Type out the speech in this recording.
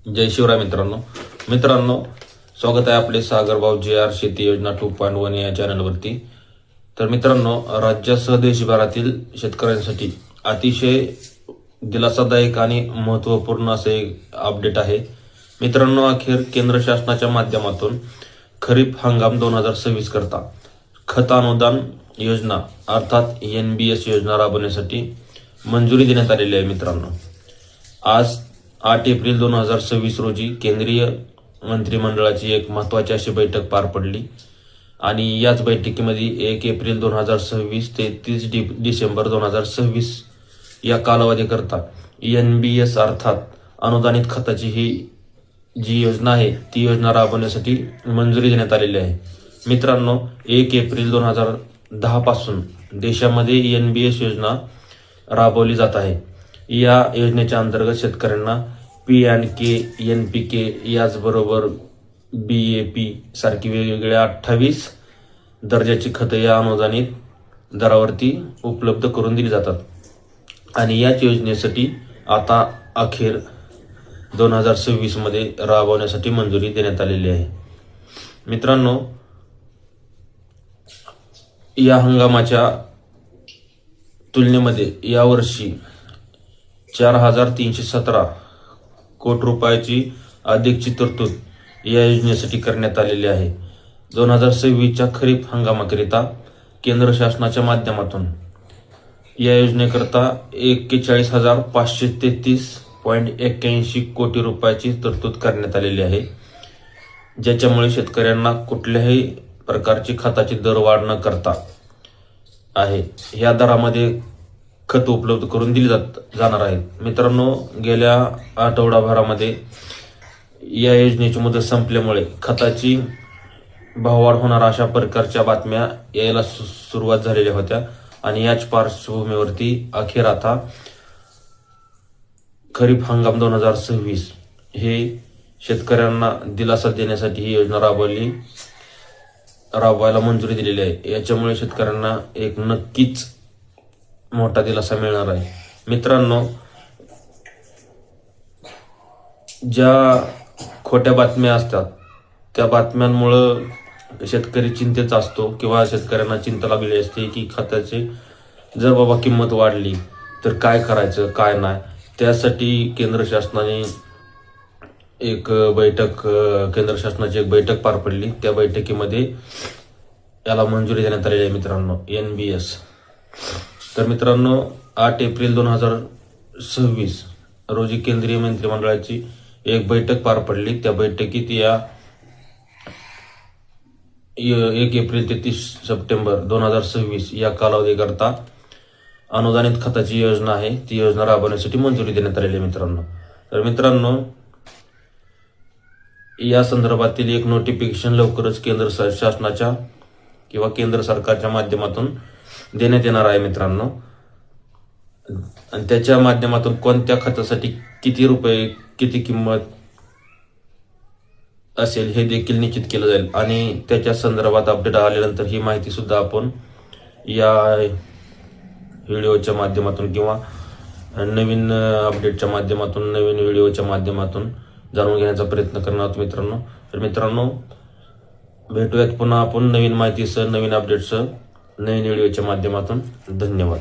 जय शिवराय मित्रांनो स्वागत आहे आपले सागरभाऊ JR शेती योजना 2.1 या चॅनलवरती। तर मित्रांनो, राज्यासह देशभरातील शेतकऱ्यांसाठी अतिशय दिलासादायक आणि महत्त्वपूर्ण असे अपडेट आहे मित्रांनो। अखेर केंद्र शासनाच्या माध्यमातून खरीप हंगाम 2026 करता खत अनुदान योजना अर्थात NBS योजना राबवण्यासाठी मंजुरी देण्यात आलेली आहे मित्रांनो। आज 8 एप्रिल 2026 रोजी केंद्रीय मंत्रिमंडळाची एक महत्त्वाची अशी बैठक पार पडली आणि याच बैठकीमध्ये 1 एप्रिल 2026 ते 30 डिसेंबर 2026 या कालावधीकरता NBS अर्थात अनुदानित खताची ही जी योजना आहे ती योजना राबवण्यासाठी मंजुरी देण्यात आलेली आहे मित्रांनो। 1 एप्रिल 2010 पासून देशामध्ये NBS योजना राबवली जात आहे। या योजनेच्या अंतर्गत शेतकऱ्यांना P&K, NPK याचबरोबर BAP सारखी वेगवेगळ्या 28 दर्जाची खते या अनुदानित दरावरती उपलब्ध करून दिली जातात आणि याच योजनेसाठी आता अखेर 2026 मध्ये राबवण्यासाठी मंजुरी देण्यात आलेली आहे मित्रांनो। या हंगामाच्या तुलनेमध्ये यावर्षी 4,317 कोटी रुपयाची अधिकची तरतूद या योजनेसाठी करण्यात आलेली आहे। 2026च्या खरीप हंगामाकरिता केंद्र शासनाच्या माध्यमातून या योजनेकरता 41,533.81 कोटी रुपयाची तरतूद करण्यात आलेली आहे, ज्याच्यामुळे शेतकऱ्यांना कुठल्याही प्रकारची खताची दरवाढ न करता आहे या दरामध्ये खत उपलब्ध करून दिली जाणार आहेत मित्रांनो। गेल्या आठवडाभरामध्ये या योजनेची मुदत संपल्यामुळे खताची भाववाढ होणार अशा प्रकारच्या बातम्या यायला सुरुवात झालेल्या होत्या आणि याच पार्श्वभूमीवरती अखेर आता खरीप हंगाम 2026 हे शेतकऱ्यांना दिलासा देण्यासाठी ही योजना राबवायला मंजुरी दिलेली आहे। याच्यामुळे शेतकऱ्यांना एक नक्कीच मोठा दिलासा मिळणार आहे मित्रांनो। ज्या खोट्या बातम्या असतात त्या बातम्यांमुळे शेतकरी चिंतेत असतो किंवा शेतकऱ्यांना चिंता लागली असते की खताची जर बाबा किंमत वाढली तर काय करायचं काय नाही। त्यासाठी केंद्र शासनाची एक बैठक पार पडली। त्या बैठकीमध्ये याला मंजुरी देण्यात आलेली आहे मित्रांनो, NBS। तर मित्रांनो, 8 एप्रिल 2026 रोजी केंद्रीय मंत्रिमंडळाची एक बैठक पार पडली। त्या बैठकीत 1 एप्रिल ते 30 सप्टेंबर 2026 या कालावधीकरता अनुदानित खताची योजना आहे ती योजना राबवण्यासाठी मंजुरी देण्यात आलेली आहे मित्रांनो। तर मित्रांनो, या संदर्भातील एक नोटिफिकेशन लवकरच केंद्र शासनाच्या किंवा केंद्र सरकारच्या माध्यमातून देण्यात येणार आहे मित्रांनो आणि त्याच्या माध्यमातून कोणत्या खतासाठी किती रुपये किती किंमत असेल हे देखील निश्चित केलं जाईल आणि त्याच्या संदर्भात अपडेट आल्यानंतर ही माहिती सुद्धा आपण या व्हिडिओच्या माध्यमातून किंवा नवीन अपडेटच्या माध्यमातून नवीन व्हिडिओच्या माध्यमातून जाणून घेण्याचा प्रयत्न करणार आहोत मित्रांनो। तर मित्रांनो, भेटूयात पुन्हा आपण नवीन माहितीसह नवीन अपडेटसह नवीन व्हिडिओच्या माध्यमातून। धन्यवाद।